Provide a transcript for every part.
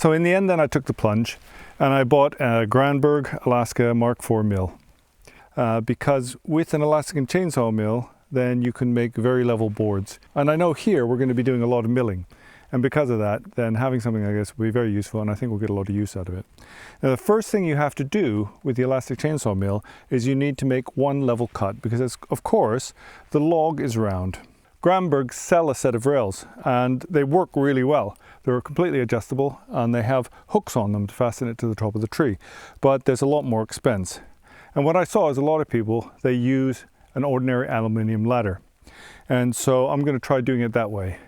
So in the end then I took the plunge and I bought a Granberg Alaska Mark IV mill. Because with an Alaskan chainsaw mill, then you can make very level boards. And I know here we're going to be doing a lot of milling. And because of that, then having something like this will be very useful, and I think we'll get a lot of use out of it. Now the first thing you have to do with the elastic chainsaw mill is you need to make one level cut, because of course the log is round. Granberg sell a set of rails and they work really well. They're completely adjustable and they have hooks on them to fasten it to the top of the tree. But there's a lot more expense. And what I saw is a lot of people, they use an ordinary aluminium ladder. And so I'm going to try doing it that way.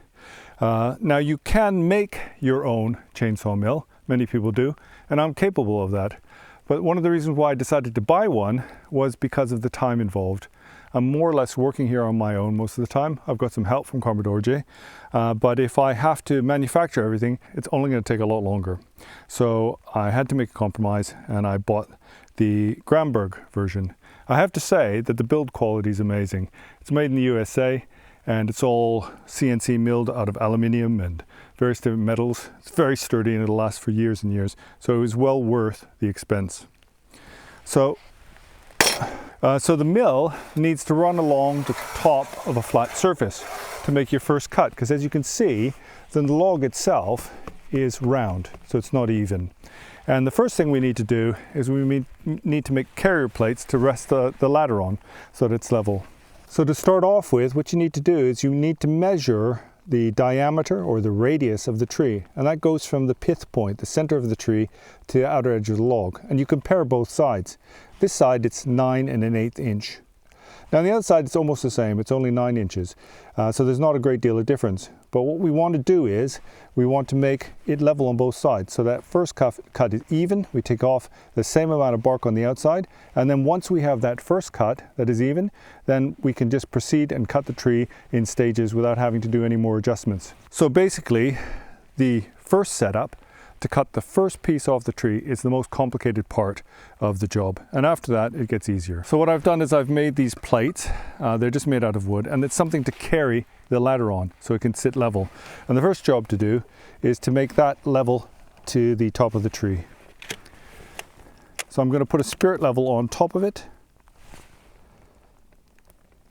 Now you can make your own chainsaw mill, many people do, and I'm capable of that. But one of the reasons why I decided to buy one was because of the time involved. I'm more or less working here on my own most of the time. I've got some help from Granberg, but if I have to manufacture everything, it's only going to take a lot longer. So I had to make a compromise and I bought the Granberg version. I have to say that the build quality is amazing. It's made in the USA and it's all CNC milled out of aluminium and various different metals. It's very sturdy and it'll last for years and years. So it was well worth the expense. So the mill needs to run along the top of a flat surface to make your first cut, because as you can see, then the log itself is round, so it's not even. And the first thing we need to do is we need to make carrier plates to rest the ladder on so that it's level. So to start off with, what you need to do is you need to measure the diameter or the radius of the tree, and that goes from the pith point, the center of the tree, to the outer edge of the log, and you compare both sides. This side it's 9 1/8 inch. Now on the other side it's almost the same, it's only 9 inches, so there's not a great deal of difference. But what we want to do is we want to make it level on both sides, so that first cut is even. We take off the same amount of bark on the outside, and then once we have that first cut that is even, then we can just proceed and cut the tree in stages without having to do any more adjustments. So basically the first setup to cut the first piece off the tree is the most complicated part of the job, and after that it gets easier. So what I've done is I've made these plates. They're just made out of wood, and it's something to carry the ladder on so it can sit level. And the first job to do is to make that level to the top of the tree. So I'm going to put a spirit level on top of it,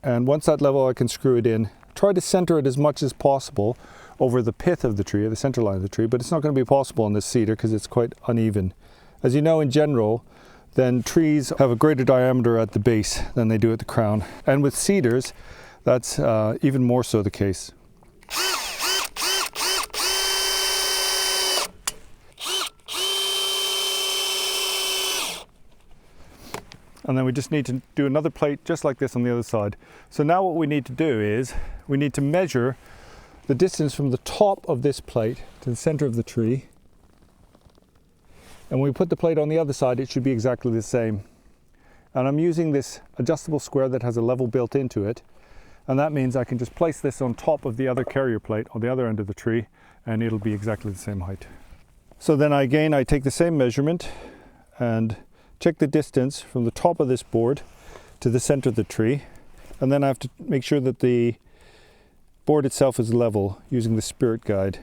and once that level I can screw it in. Try to center it as much as possible over the pith of the tree, or the center line of the tree, but it's not going to be possible on this cedar because it's quite uneven. As you know, in general, then trees have a greater diameter at the base than they do at the crown. And with cedars, that's even more so the case. And then we just need to do another plate just like this on the other side. So now what we need to do is we need to measure the distance from the top of this plate to the center of the tree. And when we put the plate on the other side, it should be exactly the same. And I'm using this adjustable square that has a level built into it. And that means I can just place this on top of the other carrier plate on the other end of the tree, and it'll be exactly the same height. So then I take the same measurement and check the distance from the top of this board to the center of the tree. And then I have to make sure that the board itself is level using the spirit guide.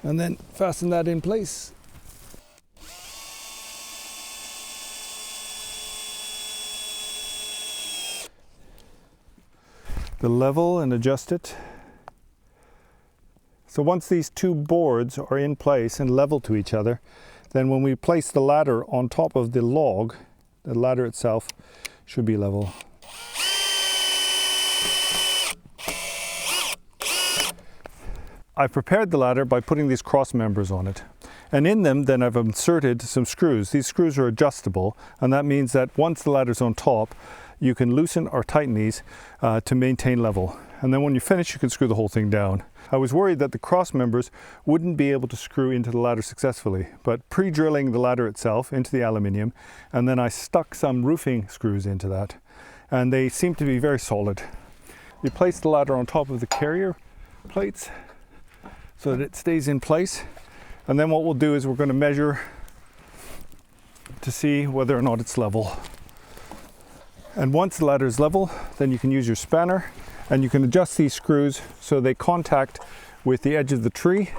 And then fasten that in place. The level and adjust it. So once these two boards are in place and level to each other, then when we place the ladder on top of the log, the ladder itself should be level. I've prepared the ladder by putting these cross members on it. And in them, then I've inserted some screws. These screws are adjustable, and that means that once the ladder's on top, you can loosen or tighten these to maintain level. And then when you finish, you can screw the whole thing down. I was worried that the cross members wouldn't be able to screw into the ladder successfully, but pre-drilling the ladder itself into the aluminium, and then I stuck some roofing screws into that, and they seem to be very solid. You place the ladder on top of the carrier plates so that it stays in place, and then what we'll do is we're going to measure to see whether or not it's level. And once the ladder is level, then you can use your spanner and you can adjust these screws so they contact with the edge of the tree.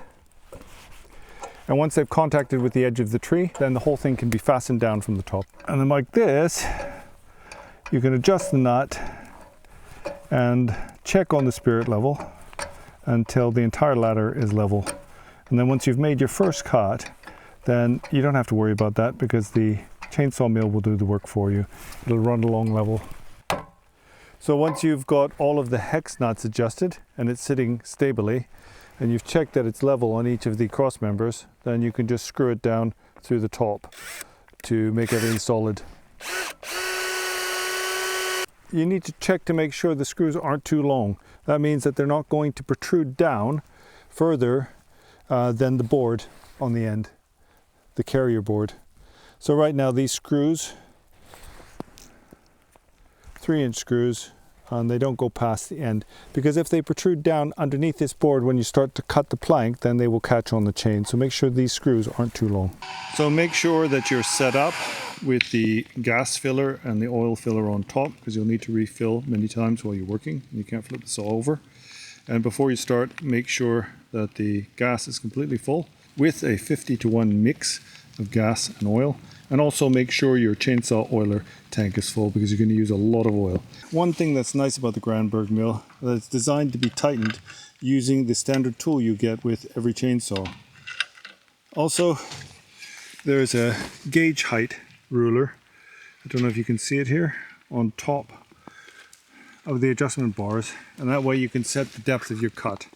And once they've contacted with the edge of the tree, then the whole thing can be fastened down from the top. And then like this, you can adjust the nut and check on the spirit level until the entire ladder is level. And then once you've made your first cut, then you don't have to worry about that because the chainsaw mill will do the work for you. It'll run along level. So once you've got all of the hex nuts adjusted and it's sitting stably, and you've checked that it's level on each of the cross members, then you can just screw it down through the top to make everything solid. You need to check to make sure the screws aren't too long. That means that they're not going to protrude down further than the board on the end, the carrier board. So right now these screws, 3-inch screws, and they don't go past the end, because if they protrude down underneath this board when you start to cut the plank, then they will catch on the chain. So make sure these screws aren't too long. So make sure that you're set up with the gas filler and the oil filler on top, because you'll need to refill many times while you're working. You can't flip the saw over. And before you start, make sure that the gas is completely full with a 50-to-1 mix of gas and oil. And also make sure your chainsaw oiler tank is full, because you're going to use a lot of oil. One thing that's nice about the Granberg mill is that it's designed to be tightened using the standard tool you get with every chainsaw. Also, there's a gauge height ruler. I don't know if you can see it here on top of the adjustment bars, and that way you can set the depth of your cut.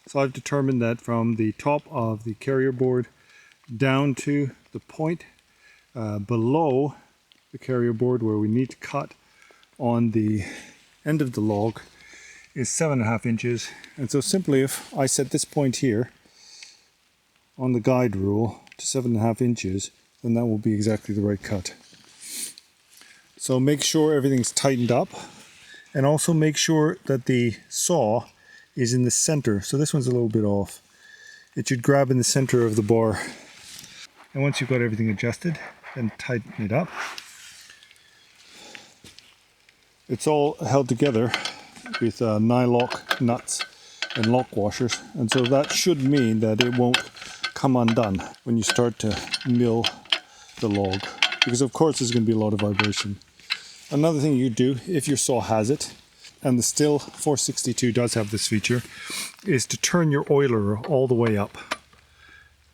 So I've determined that from the top of the carrier board down to the point below the carrier board where we need to cut on the end of the log is 7.5 inches. And so simply, if I set this point here on the guide rule to 7.5 inches, then that will be exactly the right cut. So make sure everything's tightened up, and also make sure that the saw is in the center. So this one's a little bit off. It should grab in the center of the bar. And once you've got everything adjusted, then tighten it up. It's all held together with nylock nuts and lock washers, and so that should mean that it won't come undone when you start to mill the log, because of course there's going to be a lot of vibration. Another thing you do, if your saw has it, and the Stihl 462 does have this feature, is to turn your oiler all the way up.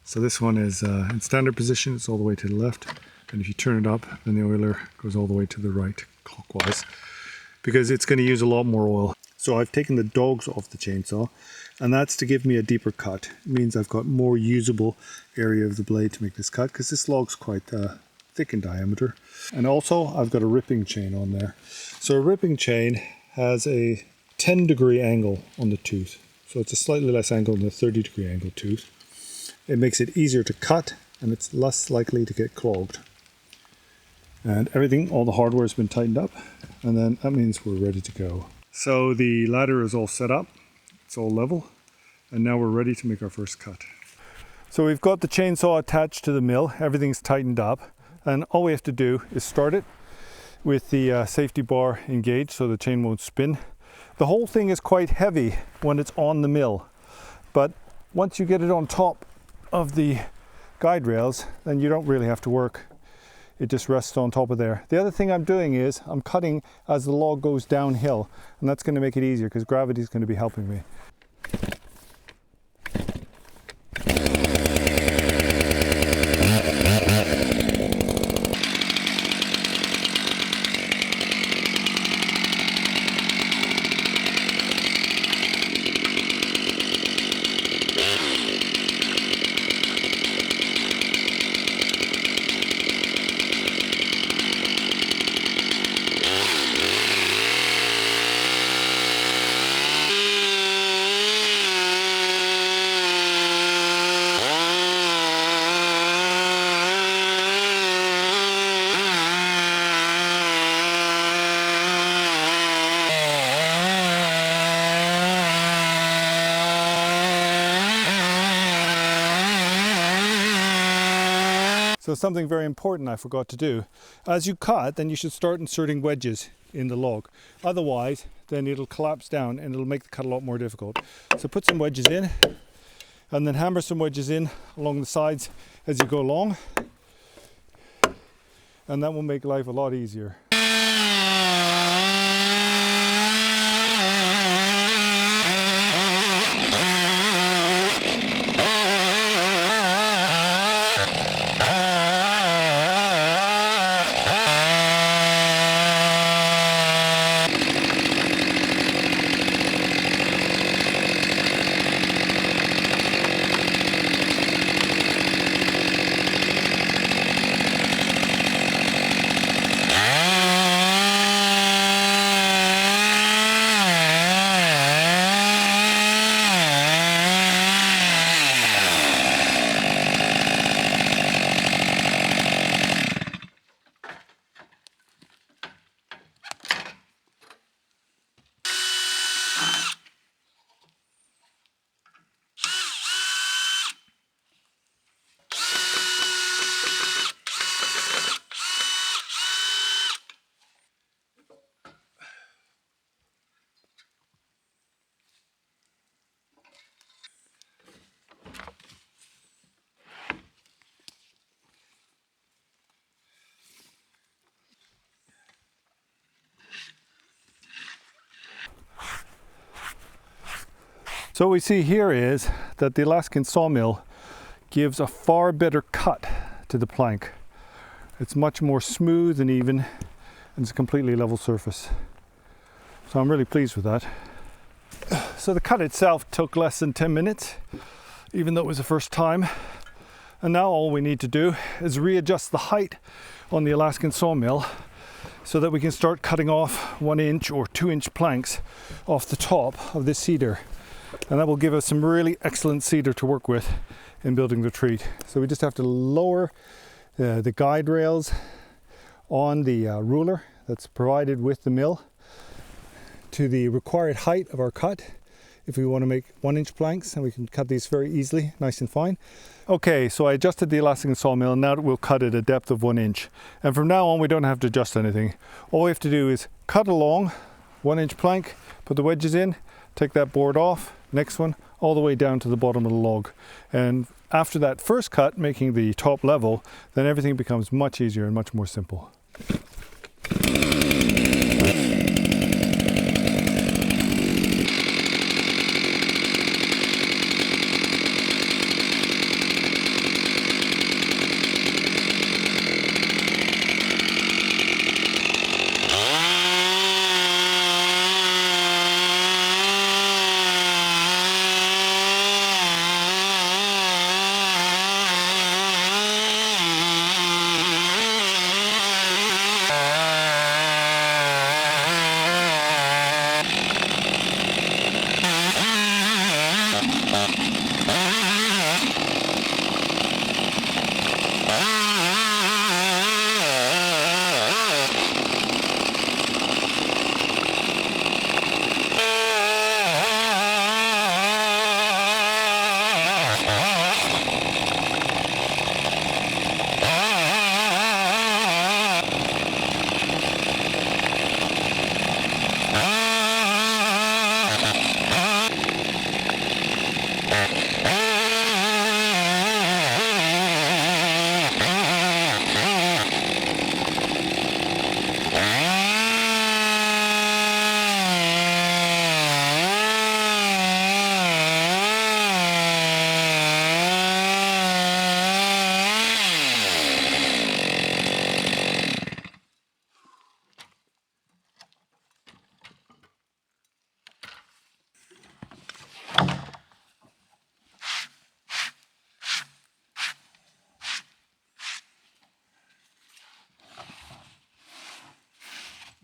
So this one is in standard position, it's all the way to the left. And if you turn it up, then the oiler goes all the way to the right, clockwise, because it's going to use a lot more oil. So I've taken the dogs off the chainsaw, and that's to give me a deeper cut. It means I've got more usable area of the blade to make this cut, because this log's quite thick in diameter. And also I've got a ripping chain on there. So a ripping chain has a 10-degree angle on the tooth. So it's a slightly less angle than a 30-degree angle tooth. It makes it easier to cut, and it's less likely to get clogged. And everything, all the hardware has been tightened up, and then that means we're ready to go. So the ladder is all set up, it's all level, and now we're ready to make our first cut. So we've got the chainsaw attached to the mill, everything's tightened up, and all we have to do is start it with the safety bar engaged so the chain won't spin. The whole thing is quite heavy when it's on the mill, but once you get it on top of the guide rails, then you don't really have to work. It just rests on top of there. The other thing I'm doing is I'm cutting as the log goes downhill, and that's going to make it easier because gravity is going to be helping me. So something very important I forgot to do. As you cut, then you should start inserting wedges in the log. Otherwise, then it'll collapse down and it'll make the cut a lot more difficult. So put some wedges in, and then hammer some wedges in along the sides as you go along, and that will make life a lot easier. So what we see here is that the Alaskan sawmill gives a far better cut to the plank. It's much more smooth and even, and it's a completely level surface. So I'm really pleased with that. So the cut itself took less than 10 minutes, even though it was the first time. And now all we need to do is readjust the height on the Alaskan sawmill so that we can start cutting off 1 inch or 2 inch planks off the top of this cedar. And that will give us some really excellent cedar to work with in building the retreat. So we just have to lower the guide rails on the ruler that's provided with the mill to the required height of our cut if we want to make 1 inch planks, and we can cut these very easily, nice and fine. Okay, so I adjusted the Alaskan sawmill, and now we'll cut at a depth of 1 inch. And from now on we don't have to adjust anything. All we have to do is cut along 1 inch plank, put the wedges in, take that board off, next one, all the way down to the bottom of the log. And after that first cut, making the top level, then everything becomes much easier and much more simple.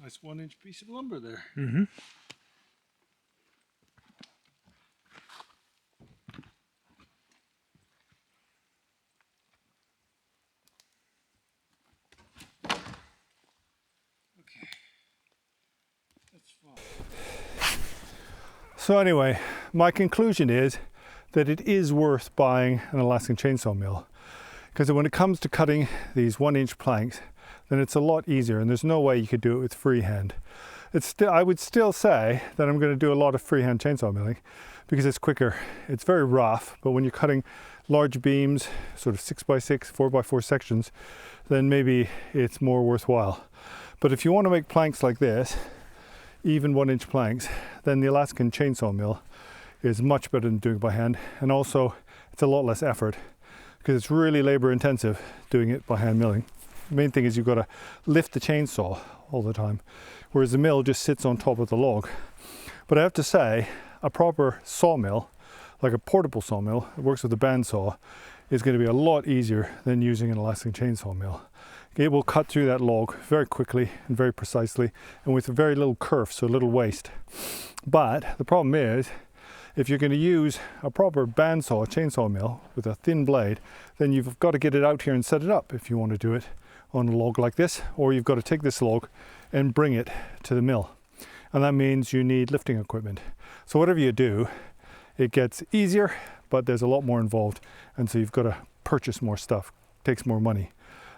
Nice 1 inch piece of lumber there. Mm-hmm. Okay. That's fine. So anyway, my conclusion is that it is worth buying an Alaskan chainsaw mill, because when it comes to cutting these 1 inch planks, then it's a lot easier, and there's no way you could do it with freehand. I would still say that I'm going to do a lot of freehand chainsaw milling, because it's quicker. It's very rough, but when you're cutting large beams, sort of 6x6, 4x4 sections, then maybe it's more worthwhile. But if you want to make planks like this, even 1-inch planks, then the Alaskan chainsaw mill is much better than doing it by hand. And also it's a lot less effort because it's really labor intensive doing it by hand milling. The main thing is you've got to lift the chainsaw all the time, whereas the mill just sits on top of the log. But I have to say, a proper sawmill, like a portable sawmill that works with a bandsaw, is going to be a lot easier than using an Alaskan chainsaw mill. It will cut through that log very quickly and very precisely, and with very little kerf, so little waste. But the problem is, if you're going to use a proper bandsaw chainsaw mill with a thin blade, then you've got to get it out here and set it up if you want to do it on a log like this, or you've got to take this log and bring it to the mill. And that means you need lifting equipment. So whatever you do, it gets easier, but there's a lot more involved. And so you've got to purchase more stuff. It takes more money.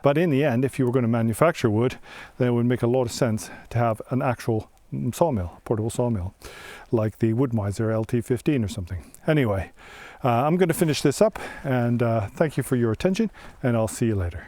But in the end, if you were going to manufacture wood, then it would make a lot of sense to have an actual sawmill, portable sawmill, like the Wood-Mizer LT15 or something. Anyway, I'm going to finish this up, and thank you for your attention, and I'll see you later.